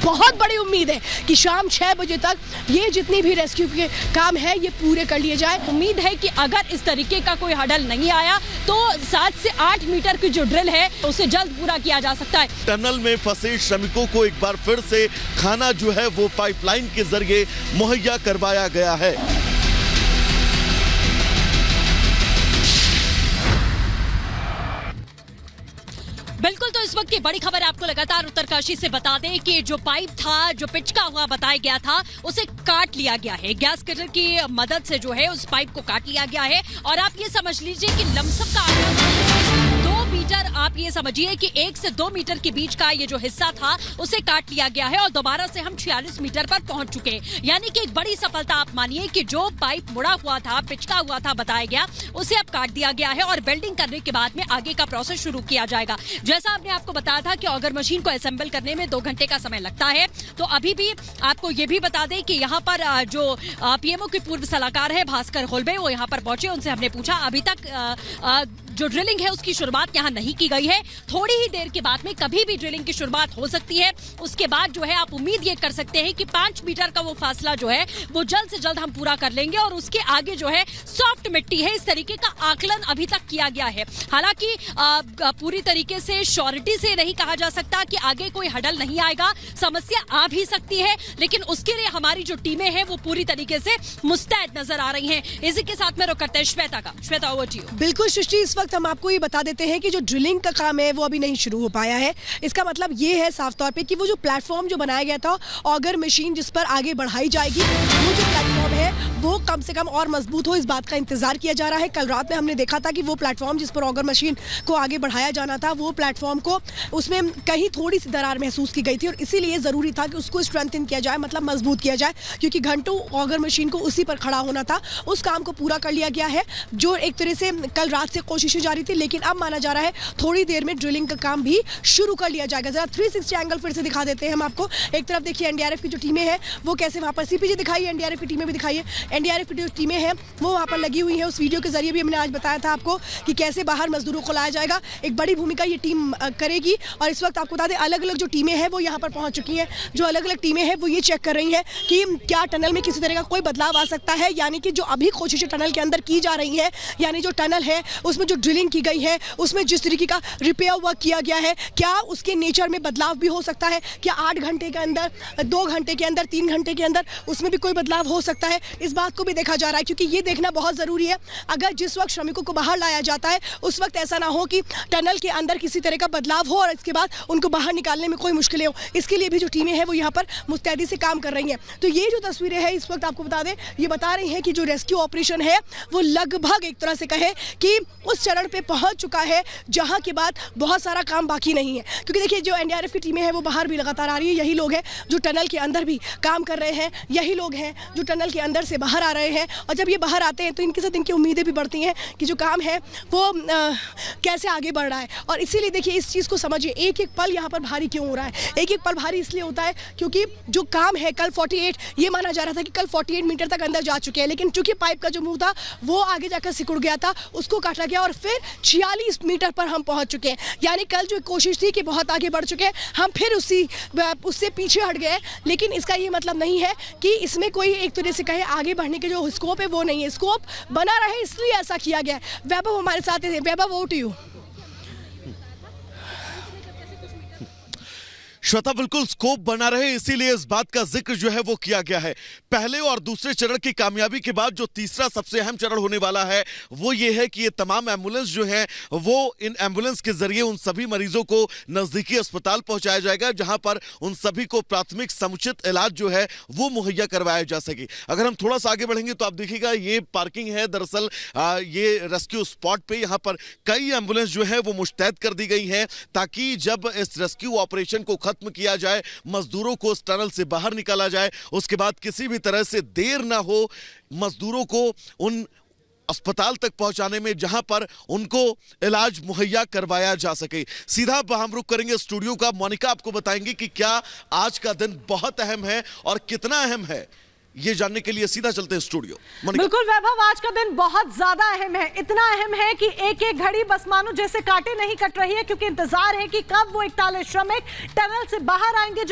बहुत बड़ी उम्मीद है कि शाम 6 बजे तक ये जितनी भी रेस्क्यू के काम है ये पूरे कर लिए जाए। उम्मीद है कि अगर इस तरीके का कोई हडल नहीं आया तो 7 से 8 मीटर की जो ड्रिल है उसे जल्द पूरा किया जा सकता है। टनल में फंसे श्रमिकों को एक बार फिर से खाना जो है वो पाइपलाइन के जरिए मुहैया करवाया गया है। बिल्कुल, तो इस वक्त की बड़ी खबर आपको लगातार उत्तरकाशी से बता दें कि जो पाइप था, जो पिचका हुआ बताया गया था, उसे काट लिया गया है। गैस कटर की मदद से जो है उस पाइप को काट लिया गया है और आप ये समझ लीजिए कि लमसम का आधा 2 मीटर, आप ये समझिए कि 1 से 2 मीटर के बीच का ये जो हिस्सा था उसे काट लिया गया है और दोबारा से हम 46 मीटर पर पहुंच चुके हैं। यानी कि एक बड़ी सफलता आप मानिए कि जो पाइप मुड़ा हुआ था, पिचका हुआ था बताया गया, उसे अब काट दिया गया है और वेल्डिंग करने के बाद में आगे का प्रोसेस शुरू किया जाएगा। जैसा आपने आपको बताया था कि ऑगर मशीन को असेंबल करने में 2 घंटे का समय लगता है, तो अभी भी आपको ये भी बता दें कि यहाँ पर जो पीएमओ के पूर्व सलाहकार है भास्कर होलबे, वो यहाँ पर पहुंचे। उनसे हमने पूछा, अभी तक जो ड्रिलिंग है उसकी शुरुआत यहाँ नहीं की गई है, थोड़ी ही देर के बाद में कभी भी ड्रिलिंग की शुरुआत हो सकती है। उसके बाद जो है आप उम्मीद ये कर सकते हैं कि 5 मीटर का वो फासला जो है वो जल्द से जल्द हम पूरा कर लेंगे और उसके आगे जो है सॉफ्ट मिट्टी है, इस तरीके का आकलन अभी तक किया गया है। हालांकि पूरी तरीके से श्योरिटी से नहीं कहा जा सकता कि आगे कोई हडल नहीं आएगा, समस्या आ भी सकती है, लेकिन उसके लिए हमारी जो टीमें हैं वो पूरी तरीके से मुस्तैद नजर आ रही हैं। इसी के साथ में रुक करते हैं श्वेता का। Shweta, over to you. बिल्कुल सृष्टि, इस वक्त हम आपको ये बता देते हैं कि जो ड्रिलिंग का काम है वो अभी नहीं शुरू हो पाया है। इसका मतलब ये है साफ तौर पे कि वो जो प्लेटफॉर्म जो बनाया गया था, ऑगर मशीन जिस पर आगे बढ़ाई जाएगी, वो जो प्लेटफॉर्म है वो कम से कम और मजबूत हो, इस बात का इंतजार किया जा रहा है। कल रात में हमने देखा था कि वो प्लेटफॉर्म जिस पर ऑगर मशीन को आगे बढ़ाया जाना था, वो प्लेटफॉर्म को उसमें कहीं थोड़ी सी दरार महसूस की गई थी और इसीलिए जरूरी था कि उसको स्ट्रेंथन किया जाए, मतलब मजबूत किया जाए, क्योंकि घंटों ऑगर मशीन को उसी पर खड़ा होना था। उस काम को पूरा कर लिया गया है, जो एक तरह से कल रात से कोशिशें जारी थी, लेकिन अब माना जा रहा है थोड़ी देर में ड्रिलिंग का काम भी शुरू कर लिया जाएगा। जरा 360 एंगल फिर से दिखा देते हैं हम आपको। एक तरफ देखिए एनडीआरएफ की जो टीमें हैं वो कैसे वहां पर, सीपीजी दिखाइए, एनडीआरएफ की टीमें भी दिखाइए। एनडीआरएफ की जो टीमें हैं वो वहां पर लगी हुई है। उस वीडियो के जरिए भी हमने आज बताया था आपको कि कैसे बाहर मजदूरों को लाया जाएगा। एक बड़ी भूमिका ये टीम करेगी और इस वक्त आपको बता दें अलग अलग जो टीमें हैं वो यहाँ पर पहुंच चुकी हैं। जो अलग अलग टीमें हैं वो ये चेक कर रही हैं कि क्या टनल में किसी तरह का कोई बदलाव आ सकता है, यानी कि जो अभी कोशिशें टनल के अंदर की जा रही हैं, यानी जो टनल है उसमें जो ड्रिलिंग की गई है, उसमें जिस तरीके का रिपेयर वर्क किया गया है, क्या उसके नेचर में बदलाव भी हो सकता है? क्या 8 घंटे के अंदर, 2 घंटे के अंदर, 3 घंटे के अंदर उसमें भी कोई बदलाव हो सकता है? इस बात को भी देखा जा रहा है, क्योंकि ये देखना बहुत ज़रूरी है। अगर जिस वक्त श्रमिकों को बाहर लाया जाता है उस वक्त ऐसा ना हो कि टनल के अंदर किसी तरह का बदलाव हो और इसके बाद उनको बाहर निकालने में कोई मुश्किलें हो। इसके लिए भी जो टीमें हैं वो यहाँ पर मुस्तैदी से काम कर रही हैं। तो ये जो तस्वीरें हैं इस वक्त आपको बता दें, ये बता रही हैं कि जो रेस्क्यू ऑपरेशन है वो लगभग एक तरह से कहे कि उस चरण पे पहुंच चुका है जहां के बाद बहुत सारा काम बाकी नहीं है। क्योंकि देखिए जो एनडीआरएफ की टीमें हैं वो बाहर भी लगातार आ रही है, यही लोग हैं जो टनल के अंदर भी काम कर रहे हैं, यही लोग हैं जो टनल के अंदर से बाहर आ रहे हैं। और जब ये बाहर आते हैं तो इनके साथ इनकी उम्मीदें भी बढ़ती हैं कि जो काम है वो कैसे आगे बढ़ रहा है। और इसीलिए देखिए इस चीज़ को समझिए, एक एक पल यहाँ पर भारी क्यों हो रहा है। एक एक पल भारी इसलिए होता है क्योंकि जो काम है कल 48, ये माना जा रहा था कि कल 48 मीटर तक अंदर जा चुके हैं, लेकिन चूंकि पाइप का जो मुंह था वो आगे जाकर सिकुड़ गया था, उसको काटा गया और फिर 46 मीटर पर हम पहुंच चुके हैं। यानी कल जो कोशिश थी कि बहुत आगे बढ़ चुके हैं, हम फिर उससे पीछे हट गए। लेकिन इसका ये मतलब नहीं है कि इसमें कोई एक तरह से कहे आगे बढ़ने के जो स्कोप है वो नहीं है। स्कोप बना रहे इसलिए ऐसा किया गया है। वैभव हमारे साथ है। वैभव, ओवर टू यू। श्वेता, बिल्कुल स्कोप बना रहे इसीलिए इस बात का जिक्र जो है वो किया गया है। पहले और दूसरे चरण की कामयाबी के बाद जो तीसरा सबसे अहम चरण होने वाला है वो ये है कि ये तमाम एम्बुलेंस जो हैं वो इन एम्बुलेंस के जरिए उन सभी मरीजों को नजदीकी अस्पताल पहुंचाया जाएगा, जहां पर उन सभी को प्राथमिक समुचित इलाज जो है वो मुहैया करवाया जा सके। अगर हम थोड़ा सा आगे बढ़ेंगे तो आप देखिएगा ये पार्किंग है, दरअसल ये रेस्क्यू स्पॉट पे यहाँ पर कई एम्बुलेंस जो है वो मुस्तैद कर दी गई है ताकि जब इस रेस्क्यू ऑपरेशन को खत्म किया जाए, मजदूरों को इस टनल से बाहर निकाला जाए, उसके बाद किसी भी तरह से देर ना हो मजदूरों को उन अस्पताल तक पहुंचाने में जहां पर उनको इलाज मुहैया करवाया जा सके। सीधा हम रुख करेंगे स्टूडियो का। मोनिका आपको बताएंगी कि क्या आज का दिन बहुत अहम है और कितना अहम है, ये जानने के लिए सीधा चलते हैं स्टूडियो। बिल्कुल वैभव, आज का दिन बहुत ज्यादा अहम है। इतना अहम है कि एक एक घड़ी बस मानो जैसे कांटे नहीं कट रही है, क्योंकि इंतजार है कि कब वो 41 श्रमिक टनल से बाहर आएंगे।